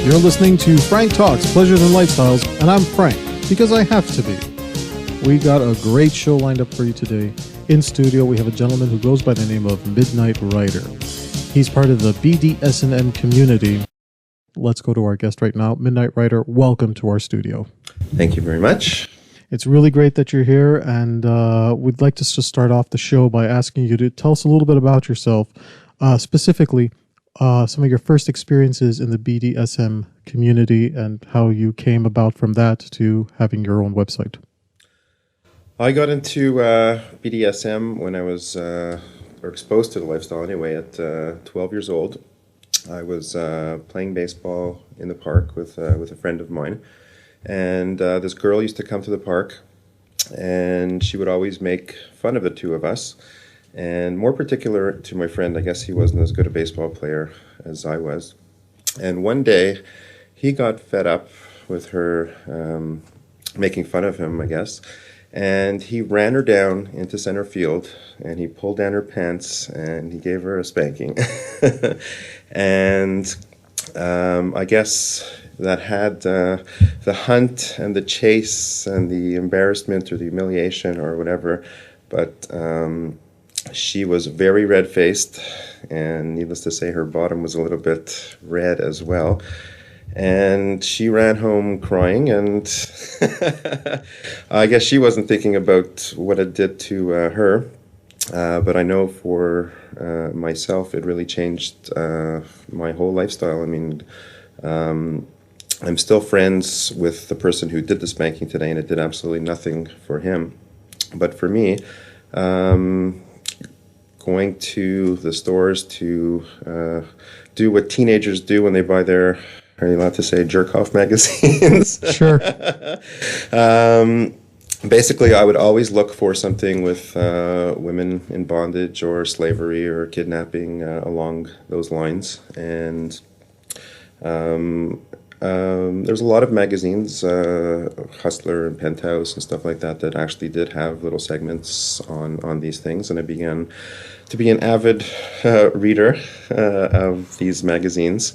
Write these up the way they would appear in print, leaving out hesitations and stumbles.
You're listening to Frank Talks, Pleasures and Lifestyles, and I'm Frank, because I have to be. We got a great show lined up for you today. In studio, we have a gentleman who goes by the name of Midnight Rider. He's part of the BDSM community. Let's go to our guest right now. Midnight Rider, welcome to our studio. Thank you very much. It's really great that you're here, and we'd like to just start off the show by asking you to tell us a little bit about yourself, specifically some of your first experiences in the BDSM community and how you came about from that to having your own website. I got into BDSM when I was or exposed to the lifestyle anyway at 12 years old. I was playing baseball in the park with a friend of mine. And this girl used to come to the park, and she would always make fun of the two of us. And more particular to my friend, I guess he wasn't as good a baseball player as I was. And one day, he got fed up with her making fun of him, I guess. And he ran her down into center field, and he pulled down her pants, and he gave her a spanking. And I guess that had the hunt and the chase and the embarrassment or the humiliation or whatever, but she was very red-faced, and needless to say, her bottom was a little bit red as well. And she ran home crying, and I guess she wasn't thinking about what it did to her. But I know for myself, it really changed my whole lifestyle. I mean, I'm still friends with the person who did the spanking today, and it did absolutely nothing for him. But for me, going to the stores to do what teenagers do when they buy their, are you allowed to say, jerk-off magazines? Sure. Basically, I would always look for something with women in bondage or slavery or kidnapping along those lines. And there's a lot of magazines, Hustler and Penthouse and stuff like that, that actually did have little segments on these things. And I began to be an avid reader of these magazines.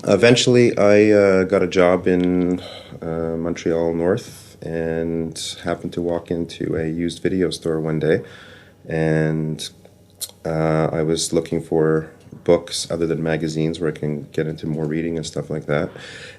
Eventually, I got a job in Montreal North and happened to walk into a used video store one day. And I was looking for books other than magazines where I can get into more reading and stuff like that.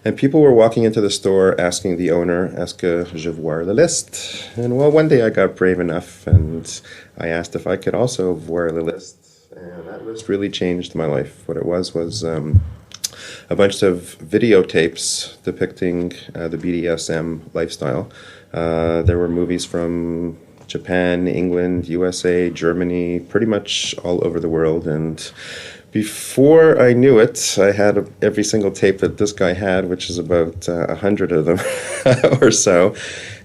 And people were walking into the store asking the owner, est-ce que je voir la liste? And well, one day I got brave enough and I asked if I could also voir la liste. And that list really changed my life. What it was a bunch of videotapes depicting the BDSM lifestyle. There were movies from Japan, England, USA, Germany, pretty much all over the world. And before I knew it, I had every single tape that this guy had, which is about 100 of them or so.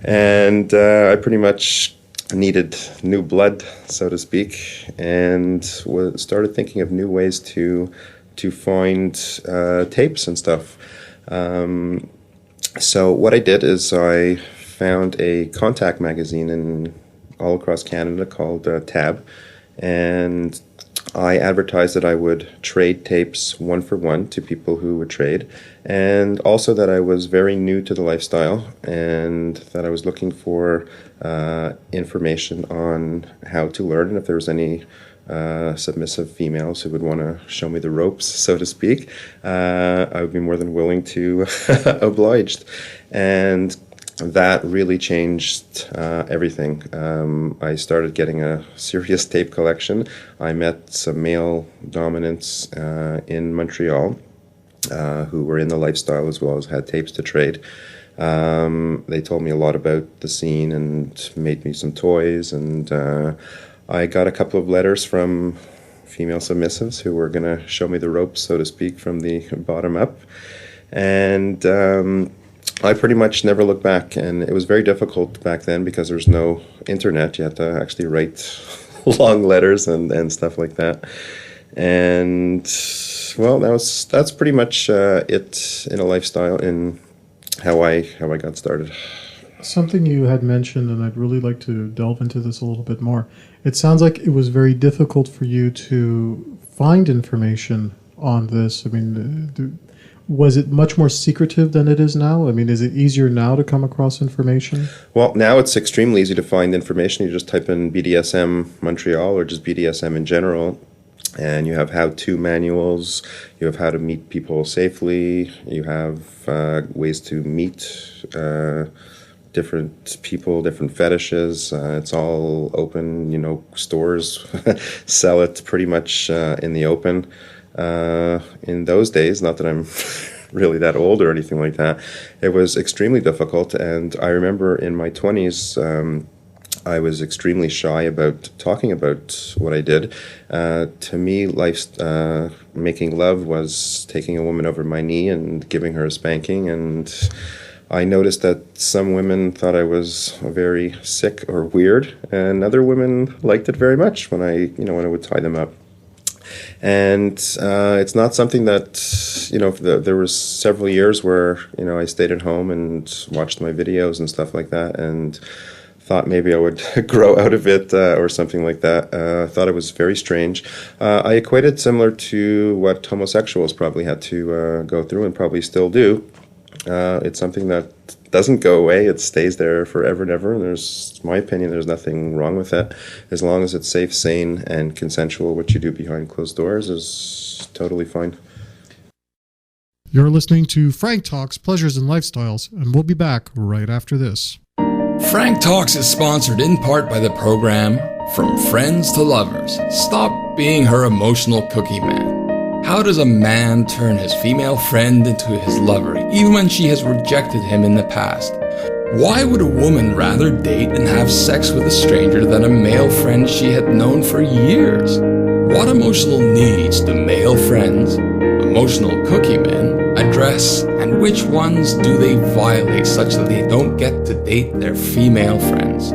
And I pretty much needed new blood, so to speak, and started thinking of new ways to find tapes and stuff. So what I did is I found a contact magazine all across Canada called Tab, and I advertised that I would trade tapes one for one to people who would trade, and also that I was very new to the lifestyle and that I was looking for information on how to learn, and if there was any submissive females who would want to show me the ropes, so to speak, I would be more than willing to oblige. And that really changed everything. I started getting a serious tape collection. I met some male dominants in Montreal who were in the lifestyle as well as had tapes to trade. They told me a lot about the scene and made me some toys, and I got a couple of letters from female submissives who were going to show me the ropes, so to speak, from the bottom up. And I pretty much never looked back, and it was very difficult back then because there was no internet. You had to actually write long letters and stuff like that. And well, that's pretty much it in a lifestyle in how I got started. Something you had mentioned, and I'd really like to delve into this a little bit more. It sounds like it was very difficult for you to find information on this? I mean, was it much more secretive than it is now? I mean, is it easier now to come across information? Well, now it's extremely easy to find information. You just type in BDSM Montreal or just BDSM in general, and you have how-to manuals. You have how to meet people safely. You have ways to meet different people, different fetishes. It's all open. Stores sell it pretty much in the open. In those days, not that I'm really that old or anything like that, it was extremely difficult. And I remember in my 20s, I was extremely shy about talking about what I did. To me, making love was taking a woman over my knee and giving her a spanking. And I noticed that some women thought I was very sick or weird, and other women liked it very much when I would tie them up. And it's not something that, there was several years where, I stayed at home and watched my videos and stuff like that and thought maybe I would grow out of it or something like that. I thought it was very strange. I equate it similar to what homosexuals probably had to go through and probably still do. It's something that doesn't go away. It stays there forever and ever. And in my opinion, there's nothing wrong with it. As long as it's safe, sane, and consensual, what you do behind closed doors is totally fine. You're listening to Frank Talks, Pleasures and Lifestyles, and we'll be back right after this. Frank Talks is sponsored in part by the program From Friends to Lovers. Stop being her emotional cookie man. How does a man turn his female friend into his lover, even when she has rejected him in the past? Why would a woman rather date and have sex with a stranger than a male friend she had known for years? What emotional needs do male friends, emotional cookie men, address, and which ones do they violate such that they don't get to date their female friends?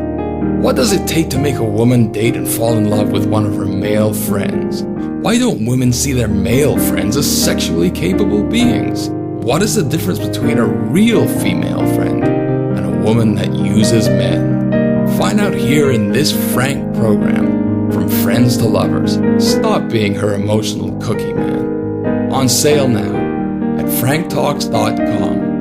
What does it take to make a woman date and fall in love with one of her male friends? Why don't women see their male friends as sexually capable beings? What is the difference between a real female friend and a woman that uses men? Find out here in this Frank program, From Friends to Lovers. Stop being her emotional cookie man. On sale now at franktalks.com.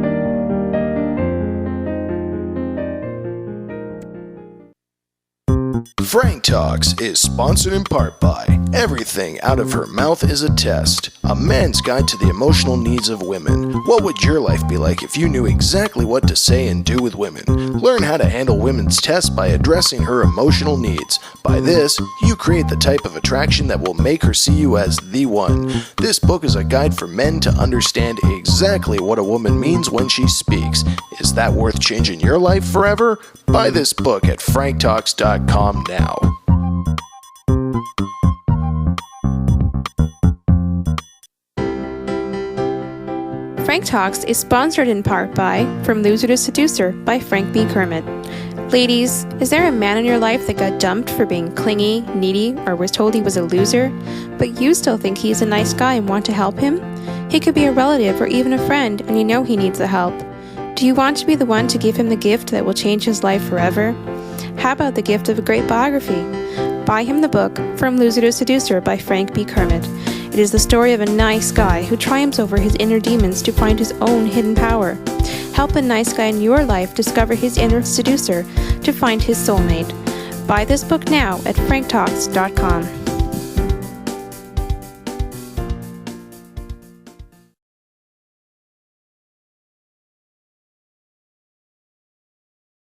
Frank Talks is sponsored in part by Everything Out of Her Mouth is a Test, a man's guide to the emotional needs of women. What would your life be like if you knew exactly what to say and do with women? Learn how to handle women's tests by addressing her emotional needs. By this, you create the type of attraction that will make her see you as the one. This book is a guide for men to understand exactly what a woman means when she speaks. Is that worth changing your life forever? Buy this book at franktalks.com now. Frank Talks is sponsored in part by From Loser to Seducer by Frank B. Kermit. Ladies, is there a man in your life that got dumped for being clingy, needy, or was told he was a loser, but you still think he's a nice guy and want to help him? He could be a relative or even a friend, and you know he needs the help. Do you want to be the one to give him the gift that will change his life forever? How about the gift of a great biography? Buy him the book, From Loser to Seducer by Frank B. Kermit. It is the story of a nice guy who triumphs over his inner demons to find his own hidden power. Help a nice guy in your life discover his inner seducer to find his soulmate. Buy this book now at franktalks.com.